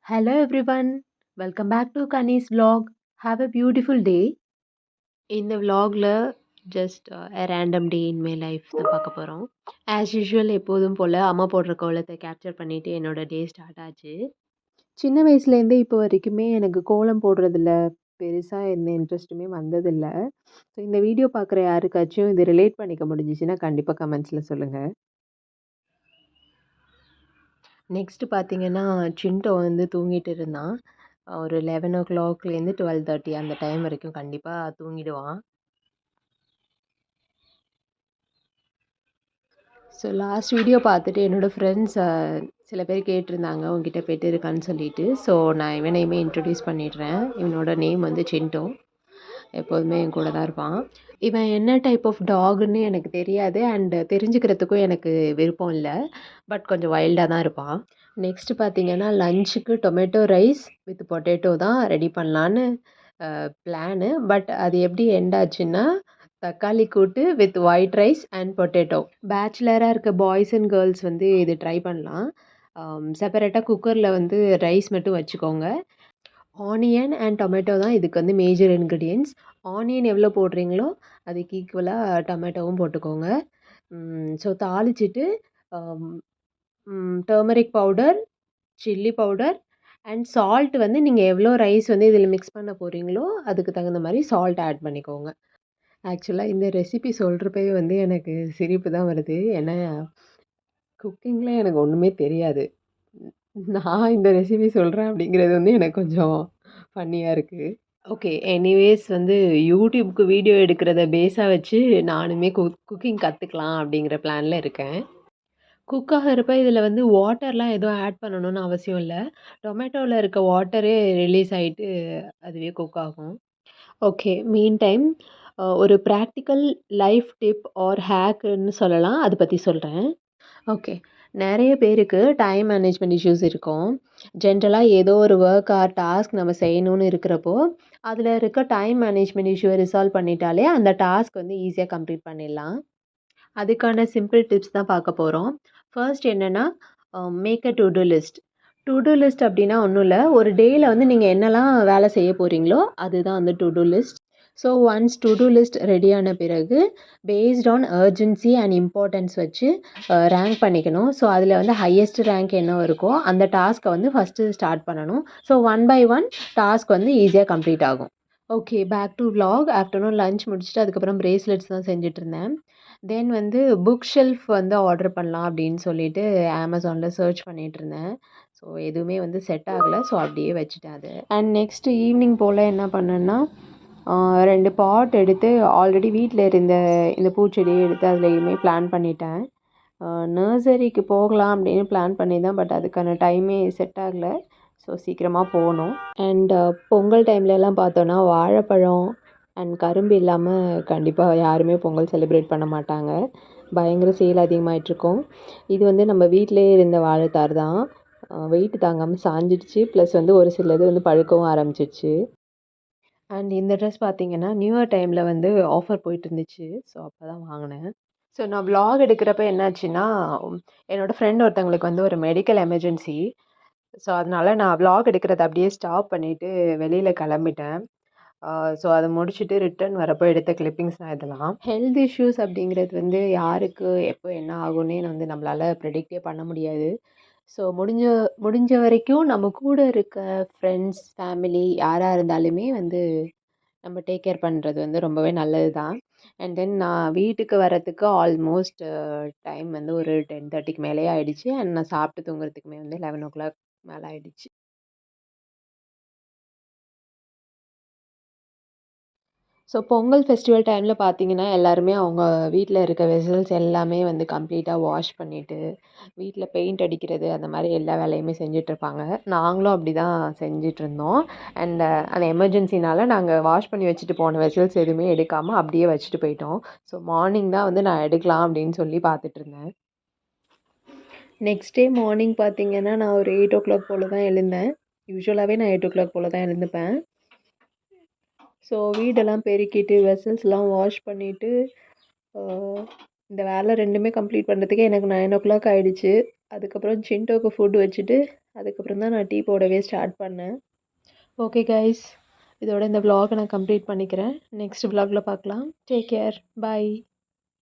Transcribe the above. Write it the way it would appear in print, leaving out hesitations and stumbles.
Hello everyone, welcome back to Kani's vlog. Have a beautiful day. இந்த vlogல just a random day in my life தான் பார்க்க போறோம். As usual எப்போதும் போல அம்மா போடுற கோலத்தை கேப்சர் பண்ணிட்டு என்னோட டே ஸ்டார்ட் ஆச்சு. சின்ன வயசுலேருந்தே இப்போ வரைக்குமே எனக்கு கோலம் போடுறதுல பெருசாக எந்த இன்ட்ரெஸ்ட்டுமே வந்ததில்ல. ஸோ இந்த வீடியோ பார்க்குற யாருக்காச்சும் இது ரிலேட் பண்ணிக்க முடிஞ்சிச்சுன்னா கண்டிப்பாக கமெண்ட்ஸில் சொல்லுங்கள். நெக்ஸ்ட்டு பார்த்தீங்கன்னா, சின்டோ வந்து தூங்கிட்டு இருந்தான். ஒரு 11:00லேருந்து 12:30 அந்த டைம் வரைக்கும் கண்டிப்பா தூங்கிடுவான். ஸோ லாஸ்ட் வீடியோ பார்த்துட்டு என்னோட ஃப்ரெண்ட்ஸ் சில பேர் கேட்டிருந்தாங்க, உன்கிட்ட பெட் இருக்கான்னு சொல்லிட்டு. ஸோ நான் இவனையுமே இன்ட்ரொடியூஸ் பண்ணிடுறேன். இவனோட நேம் வந்து சின்டோ. எப்போதுமே என் கூட தான் இருப்பான். இவன் என்ன டைப் ஆஃப் டாகுன்னு எனக்கு தெரியாது. அண்ட் தெரிஞ்சுக்கிறதுக்கும் எனக்கு விருப்பம் இல்ல. பட் கொஞ்சம் வைல்டா தான் இருப்பான். நெக்ஸ்ட்டு பார்த்தீங்கன்னா, லஞ்சுக்கு டொமேட்டோ ரைஸ் வித் பொட்டேட்டோ தான் ரெடி பண்ணலான்னு பிளானு. பட் அது எப்படி எண்ட் ஆச்சுன்னா, தக்காளி கூட்டு with white rice and potato. பேச்சுலரா இருக்க பாய்ஸ் அண்ட் கேர்ள்ஸ் வந்து இது ட்ரை பண்ணலாம். செப்பரேட்டா குக்கர்ல வந்து ரைஸ் மட்டும் வச்சுக்கோங்க. ஆனியன் அண்ட் டொமேட்டோ தான் இதுக்கு வந்து மேஜர் இன்கிரீடியன்ட்ஸ். ஆனியன் எவ்வளோ போடுறீங்களோ, அதுக்கு ஈக்குவலா டொமேட்டோவும் போட்டுக்கோங்க. ஸோ தாளிச்சுட்டு turmeric powder, chilli powder and salt வந்து நீங்க எவ்வளோ ரைஸ் வந்து இதில மிக்ஸ் பண்ண போறீங்களோ, அதுக்கு தகுந்த மாரி சால்ட் ஆட் பண்ணிக்கோங்க. ஆக்சுவலா இந்த ரெசிபி சொல்றப்பயே வந்து எனக்கு சிரிப்பு தான் வருது. ஏன்னா, குக்கிங்ல எனக்கு ஒண்ணுமே தெரியாது. நான் இந்த ரெசிபி சொல்றேன் அப்படிங்கிறது வந்து எனக்கு கொஞ்சம் ஃபன்னியா இருக்கு. ஓகே. எனிவேஸ் வந்து யூடியூப்க்கு வீடியோ எடுக்கிறத பேஸா வச்சு நானுமே குக்கிங் கத்துக்கலாம் அப்படிங்கிற பிளான்ல இருக்கேன். குக் ஆகுறப்ப இதில வந்து வாட்டர்லாம் எதுவும் ஆட் பண்ணணும்னு அவசியம் இல்ல. டொமேட்டோல இருக்க வாட்டரே ரிலீஸ் ஆயிட்டு அதுவே குக் ஆகும். ஓகே. மீன் டைம் ஒரு பிராக்டிகல் லைஃப் டிப் ஆர் ஹேக்குன்னு சொல்லலாம். அத பத்தி சொல்றேன். ஓகே. நெறைய பேருக்கு டைம் மேனேஜ்மென்ட் இஷ்யூஸ் இருக்கும். ஜென்ரலா ஏதோ ஒரு வொர்க் ஆர் டாஸ்க் நம்ம செய்யணும்னு இருக்கிறப்போ, அதில இருக்க டைம் மேனேஜ்மென்ட் இஷ்யூவ ரிசால்வ் பண்ணிட்டாலே அந்த டாஸ்க் வந்து ஈஸியா கம்ப்ளீட் பண்ணிடலாம். அதுக்கான சிம்பிள் டிப்ஸ் தான் பார்க்க போறோம். ஃபர்ஸ்ட் என்னன்னா, make a to do list. To do list அப்டின்னா ஒண்ணும் இல்ல. ஒரு டேல வந்து நீங்க என்னலாம் வேலை செய்ய போறீங்களோ, அதுதான் வந்து to do list. So once to do list ரெடியான பிறகு, based on urgency and importance வச்சு ரேங்க் பண்ணிக்கணும். ஸோ அதில வந்து ஹையஸ்ட் ரேங்க் என்ன இருக்கோ, அந்த டாஸ்க்க வந்து ஃபர்ஸ்ட்டு ஸ்டார்ட் பண்ணணும். So one by one task வந்து ஈஸியா கம்ப்ளீட் ஆகும். Okay. Back to vlog. Afternoon lunch முடிச்சுட்டு அதுக்கப்புறம் பிரேஸ்லெட்ஸ் தான் செஞ்சுட்டுருந்தேன். தென் வந்து புக் ஷெல்ஃப் வந்து ஆர்டர் பண்ணலாம் அப்படின்னு சொல்லிட்டு Amazonல சர்ச் பண்ணிட்டுருந்தேன். ஸோ எதுவுமே வந்து செட் ஆகல. ஸோ அப்படியே வச்சுட்டேன் அத. அண்ட் நெக்ஸ்ட் ஈவினிங் போல என்ன பண்ணேன்னா, 2 பாட் எடுத்து ஆல்ரெடி வீட்ல இருந்த இந்த பூச்செடிய எடுத்து அதுலயுமே பிளான் பண்ணிட்டேன். நர்சரிக்கு போகலாம் அப்படின்னு பிளான் பண்ணியிருந்தேன். பட் அதுக்கான டைமே செட் ஆகல. ஸோ சீக்கிரமா போணும். அண்ட் பொங்கல் டைம்லலாம் பார்த்தோன்னா, வாழைப்பழம் அண்ட் கரும்பு இல்லாம கண்டிப்பா யாருமே பொங்கல் செலிப்ரேட் பண்ண மாட்டாங்க. பயங்கர சேல் அதிகமாயிட்டுருக்கும். இது வந்து நம்ம வீட்லயே இருந்த வாழைத்தார் தான். வெயிட் தாங்காம சாஞ்சிடுச்சு. ப்ளஸ் வந்து ஒரு சிலது வந்து பழுக்கவும் ஆரம்பிச்சிருச்சு. அண்ட் இந்த ட்ரெஸ் பார்த்தீங்கன்னா, நியூ இயர் டைம்ல வந்து ஆஃபர் போயிட்டு இருந்துச்சு. ஸோ அப்பதான் வாங்குனேன். ஸோ நான் விளாக் எடுக்கிறப்ப என்னாச்சுன்னா, என்னோட ஃப்ரெண்ட் ஒருத்தவங்களுக்கு வந்து ஒரு மெடிக்கல் எமர்ஜென்சி. ஸோ அதனால நான் விளாக் எடுக்கிறத அப்படியே ஸ்டாப் பண்ணிட்டு வெளியில கிளம்பிட்டேன். ஸோ அத முடிச்சுட்டு ரிட்டர்ன் வரப்போ எடுத்த கிளிப்பிங்ஸ் தான் இதெல்லாம். ஹெல்த் இஷ்யூஸ் அப்படிங்கிறது வந்து யாருக்கு எப்போ என்ன ஆகும்னே வந்து நம்மளால ப்ரெடிக்ட்டே பண்ண முடியாது. ஸோ முடிஞ்ச முடிஞ்ச வரைக்கும் நம்ம கூட இருக்க ஃப்ரெண்ட்ஸ், ஃபேமிலி யாரா இருந்தாலுமே வந்து நம்ம டேக் கேர் பண்றது வந்து ரொம்பவே நல்லது தான். அண்ட் தென் நான் வீட்டுக்கு வரதுக்கு ஆல்மோஸ்ட் டைம் வந்து ஒரு 10:30க்கு மேலேயே ஆயிடுச்சு. அண்ட் நான் சாப்பிட்டு தூங்குறதுக்குமே வந்து 11:00 மேல ஆயிடுச்சு. ஸோ பொங்கல் ஃபெஸ்டிவல் டைம்ல பார்த்தீங்கன்னா, எல்லாருமே அவங்க வீட்ல இருக்க வெசல்ஸ் எல்லாமே வந்து கம்ப்ளீட்டா வாஷ் பண்ணிட்டு, வீட்ல பெயிண்ட் அடிக்கிறது அந்த மாரி எல்லா வேலையுமே செஞ்சுட்ருப்பாங்க. நாங்களும் அப்படிதான் செஞ்சுட்ருந்தோம். அண்ட் அந்த எமர்ஜென்சினால நாங்க வாஷ் பண்ணி வச்சுட்டு போன வெசல்ஸ் எதுவுமே எடுக்காம அப்படியே வச்சுட்டு போயிட்டோம். ஸோ மார்னிங் தான் வந்து நான் எடுக்கலாம் அப்படின்னு சொல்லி பார்த்துட்ருந்தேன். நெக்ஸ்ட் டே மார்னிங் பார்த்தீங்கன்னா, நான் ஒரு 8:00 போல தான் எழுந்தேன். யூசுவலாவே நான் 8:00 போல தான் எழுந்துப்பேன். ஸோ வீடெல்லாம் பெருக்கிட்டு, வெசல்ஸ்லாம் வாஷ் பண்ணிட்டு, அ இந்த வேலை 2மே கம்ப்ளீட் பண்ணுறதுக்கே எனக்கு 9:00 ஆயிடுச்சு. அதுக்கப்புறம் சின்டோக்கு ஃபுட் வச்சுட்டு, அதுக்கப்புறம் தான் நான் டீ போடவே ஸ்டார்ட் பண்ணேன். Okay guys. இதோட இந்த விலாக நான் கம்ப்ளீட் பண்ணிக்கிறேன். நெக்ஸ்ட் விலாகில் பார்க்கலாம். Take care. பாய்.